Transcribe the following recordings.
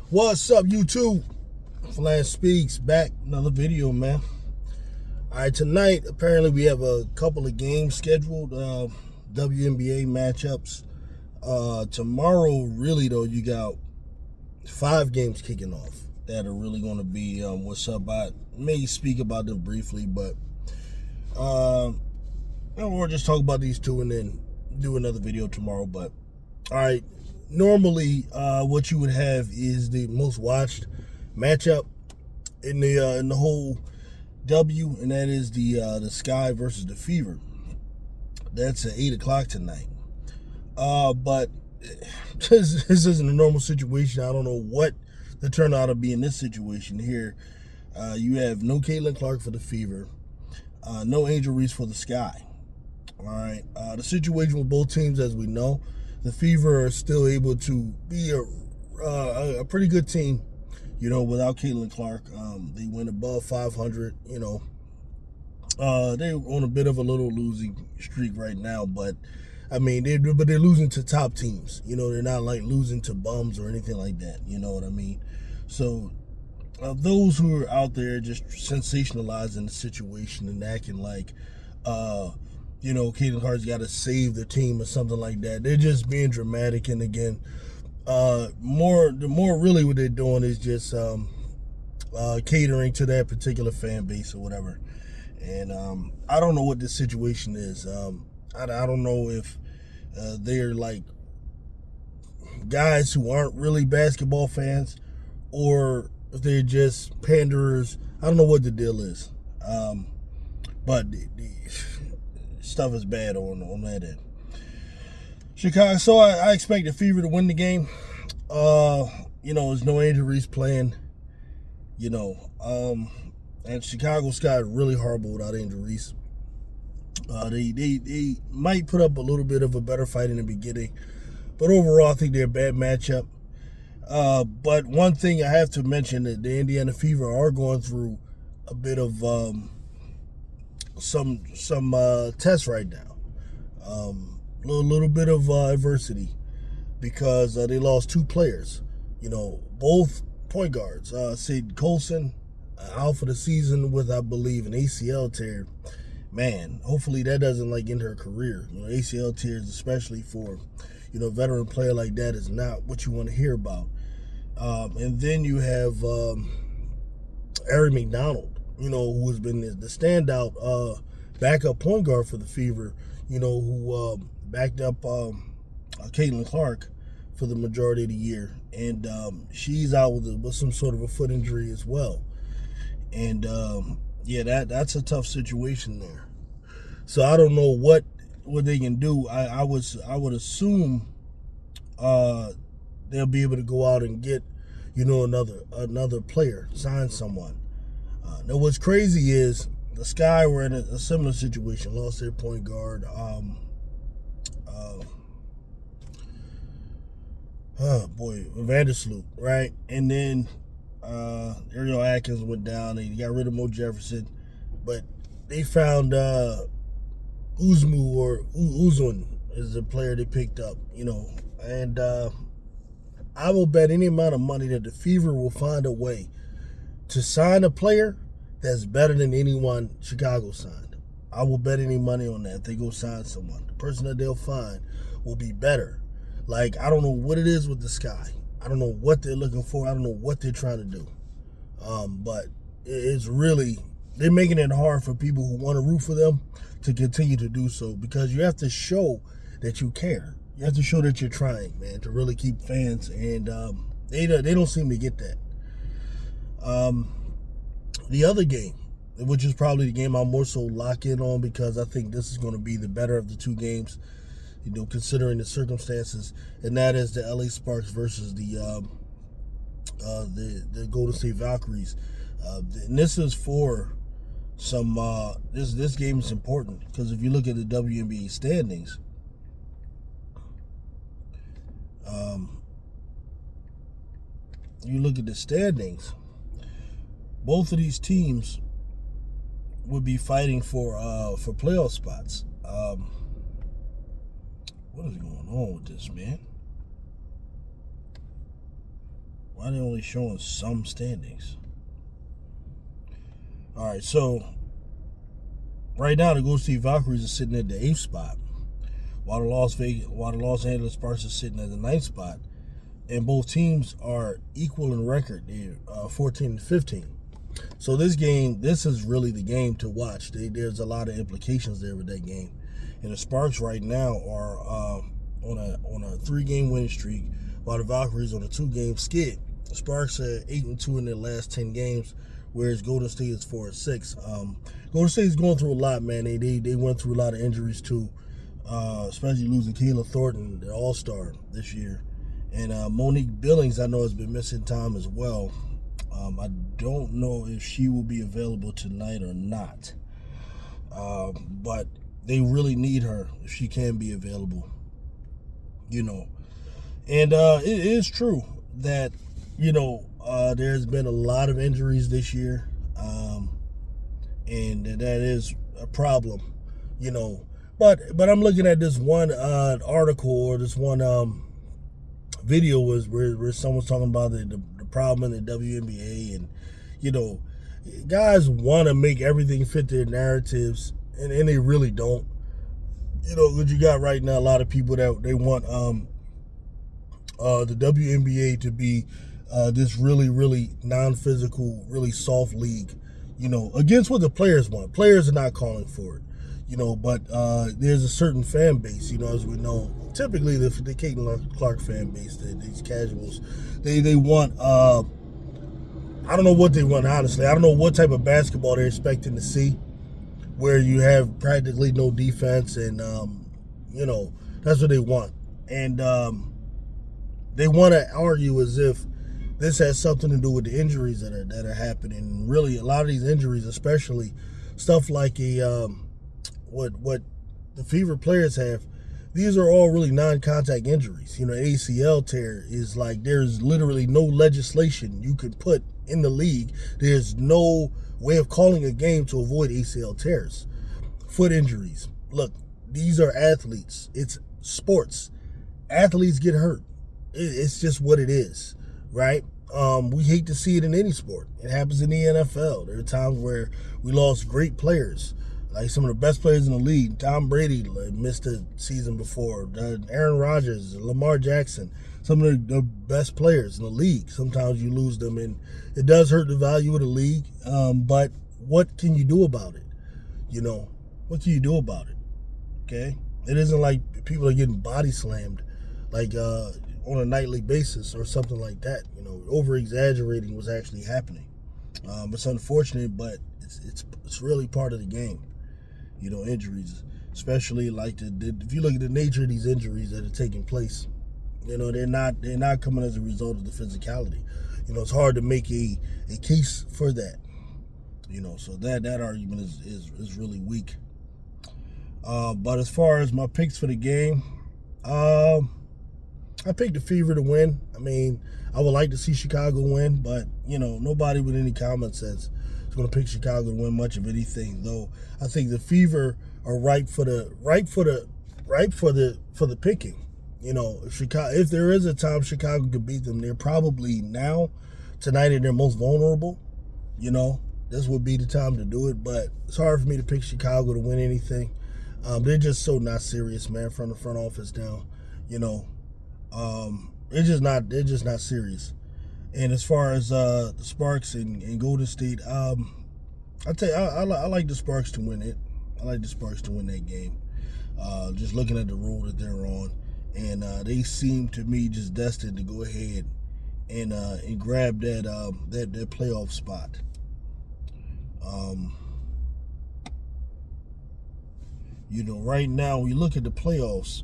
What's up, YouTube? Flash Speaks back, another video, man. All right, tonight apparently we have a couple of games scheduled, WNBA matchups. Tomorrow, really though, you got 5 games kicking off that are really going to be what's up. I may speak about them briefly, but we'll just talk about these two and then do another video tomorrow. But all right, normally what you would have is the most watched matchup in the whole W, and that is the Sky versus the Fever. That's at 8 o'clock tonight. But this isn't a normal situation. I don't know what the turnout will be in this situation here. You have no Caitlin Clark for the Fever, no Angel Reese for the Sky. All right. The situation with both teams, as we know, the Fever are still able to be a pretty good team, without Caitlin Clark. They went above 500, they're on a bit of a little losing streak right now, but I mean, they're losing to top teams. They're not like losing to bums or anything like that. You know what I mean? So those who are out there just sensationalizing the situation and acting like, Caitlin Clark's got to save the team or something like that. They're just being dramatic. And again, more really what they're doing is just catering to that particular fan base or whatever. And I don't know what this situation is. I don't know if they're like guys who aren't really basketball fans or if they're just panderers. I don't know what the deal is. But the stuff is bad on that end. Chicago, so I expect the Fever to win the game. There's no Angel Reese playing. And Chicago Sky is really horrible without Angel Reese. They might put up a little bit of a better fight in the beginning, but overall I think they're a bad matchup. But one thing I have to mention that the Indiana Fever are going through a bit of some tests right now. Little bit of adversity because they lost 2 players. Both point guards. Sid Colson out for the season with, I believe, an ACL tear. Man, hopefully that doesn't end her career. ACL tears, especially for a veteran player like that, is not what you want to hear about. And then you have Ari McDonald, who has been the standout backup point guard for the Fever, who backed up Caitlin Clark for the majority of the year. And she's out with some sort of a foot injury as well. And that's a tough situation there. So I don't know what they can do. I would assume they'll be able to go out and get another player, sign someone. Now what's crazy is the Sky were in a similar situation, lost their point guard. Vandersloot, right? And then Ariel Atkins went down. They got rid of Mo Jefferson, but they found Uzun is the player they picked up, and I will bet any amount of money that the Fever will find a way to sign a player that's better than anyone Chicago signed. I will bet any money on that. If they go sign someone, the person that they'll find will be better. I don't know what it is with the Sky. I don't know what they're looking for. I don't know what they're trying to do. But it's really, they're making it hard for people who want to root for them to continue to do so, because you have to show that you care. You have to show that you're trying, man, to really keep fans. And they don't seem to get that. The other game, which is probably the game I'll more so lock in on, because I think this is going to be the better of the 2 games, considering the circumstances, and that is the LA Sparks versus the Golden State Valkyries. And this is for some. This game is important because if you look at the WNBA standings, both of these teams would be fighting for playoff spots. What is going on with this, man? Why are they only showing some standings? All right, so right now the Golden State Valkyries are sitting at the 8th spot, while the Los Angeles Sparks are sitting at the 9th spot, and both teams are equal in record. They're 14 and 15. So this is really the game to watch. There's a lot of implications there with that game. And the Sparks right now are on a 3-game winning streak, while the Valkyries on a 2-game skid. The Sparks are 8-2 in their last 10 games, whereas Golden State is 4-6. Golden State is going through a lot, man. They went through a lot of injuries too, especially losing Kayla Thornton, the All-Star this year, and Monique Billings, I know, has been missing time as well. I don't know if she will be available tonight or not, but they really need her if she can be available. And it is true that there's been a lot of injuries this year, and that is a problem. But I'm looking at this one article or this one video where someone's talking about the problem in the WNBA, and guys want to make everything fit their narratives, and they really don't. What you got right now, a lot of people that they want the WNBA to be this really, really non-physical, really soft league, against what the players want. Players are not calling for it, but there's a certain fan base, as we know, typically the Caitlin Clark fan base, these casuals, they want, I don't know what they want, honestly. I don't know what type of basketball they're expecting to see, where you have practically no defense, and, that's what they want. And they want to argue as if this has something to do with the injuries that are happening. And really, a lot of these injuries, especially stuff like what the Fever players have, these are all really non-contact injuries. ACL tear is like, there's literally no legislation you could put in the league. There's no way of calling a game to avoid ACL tears. Foot injuries. Look, these are athletes. It's sports. Athletes get hurt. It's just what it is, right? We hate to see it in any sport. It happens in the NFL. There are times where we lost great players, like some of the best players in the league. Tom Brady missed a season before. Aaron Rodgers, Lamar Jackson, some of the best players in the league. Sometimes you lose them, and it does hurt the value of the league. But what can you do about it? What can you do about it? Okay? It isn't like people are getting body slammed, like on a nightly basis or something like that. Over-exaggerating was actually happening. It's unfortunate, but it's really part of the game. Injuries, especially like if you look at the nature of these injuries that are taking place, they're not coming as a result of the physicality. It's hard to make a case for that. So that argument is really weak. But as far as my picks for the game, I picked the Fever to win. I mean, I would like to see Chicago win, but nobody with any common sense is going to pick Chicago to win much of anything. Though I think the Fever are ripe for the picking. If there is a time Chicago could beat them, they're probably now tonight at their most vulnerable. This would be the time to do it, but it's hard for me to pick Chicago to win anything. They're just so not serious, man, from the front office down. They're just not serious. And as far as the Sparks and Golden State, I like the Sparks to win it. I like the Sparks to win that game. Just looking at the road that they're on, and they seem to me just destined to go ahead and grab that playoff spot. Right now, we look at the playoffs.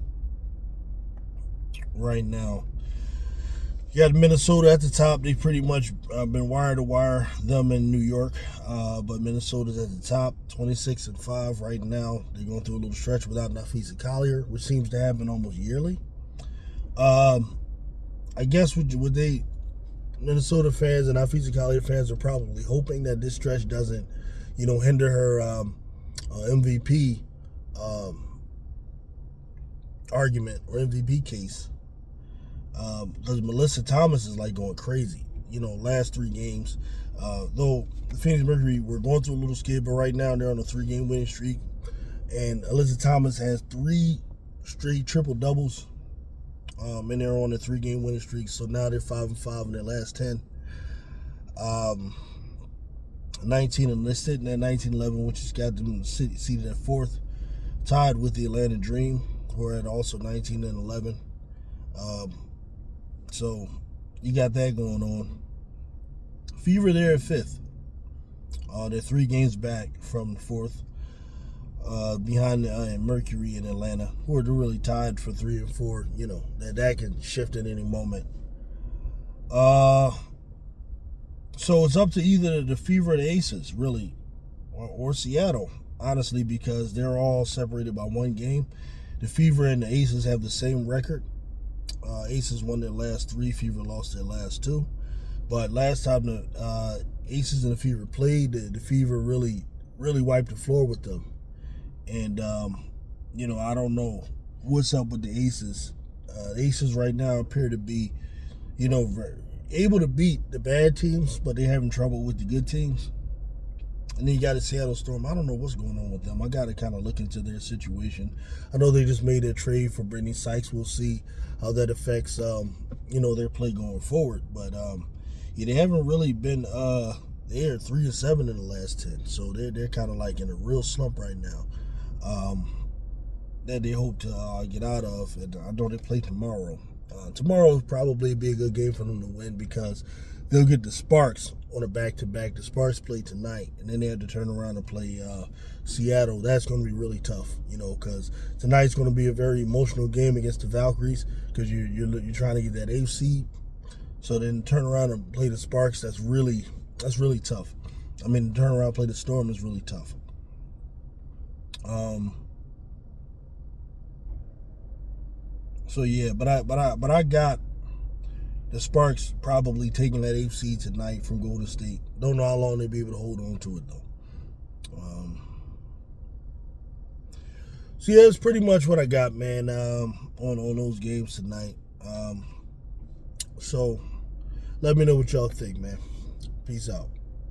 Right now, you got Minnesota at the top. They pretty much been wire to wire, them in New York. But Minnesota's at the top, 26-5 right now. They're going through a little stretch without Nafisa Collier, which seems to happen almost yearly. I guess Minnesota fans and Nafisa Collier fans are probably hoping that this stretch doesn't, hinder her MVP argument or MVP case. because Melissa Thomas is like going crazy. Last 3 games. Though the Phoenix Mercury were going through a little skid, but right now they're on a 3-game winning streak. And Alyssa Thomas has 3 straight triple doubles. And they're on a 3-game winning streak. So now they're 5-5 in their last 10. 19 and they're sitting at 19-11, which has got them seated at 4th, tied with the Atlanta Dream, who are at also 19 and 11. So you got that going on. Fever there at 5th. They're 3 games back from 4th, behind Mercury and Atlanta, who are really tied for 3 and 4. That can shift at any moment. So it's up to either the Fever or the Aces, really, or Seattle, honestly, because they're all separated by 1 game. The Fever and the Aces have the same record. Aces won their last 3, Fever lost their last 2. But last time the Aces and the Fever played, the Fever really wiped the floor with them. And, I don't know what's up with the Aces. The Aces right now appear to be, able to beat the bad teams, but they're having trouble with the good teams. And then you got the Seattle Storm. I don't know what's going on with them. I got to kind of look into their situation. I know they just made a trade for Brittany Sykes. We'll see how that affects, their play going forward. But, they haven't really been they're 3-7 in the last 10. So they're kind of like in a real slump right now that they hope to get out of. And I know they play tomorrow. Tomorrow will probably be a good game for them to win because they'll get the Sparks on a back-to-back. The Sparks play tonight, and then they have to turn around and play Seattle. That's going to be really tough, because tonight's going to be a very emotional game against the Valkyries because you're trying to get that 8th seed. So then turn around and play the Sparks. That's really tough. Turn around and play the Storm is really tough. So yeah, but I got the Sparks probably taking that 8th seed tonight from Golden State. Don't know how long they'll be able to hold on to it though. So yeah, that's pretty much what I got, man. On those games tonight. So let me know what y'all think, man. Peace out.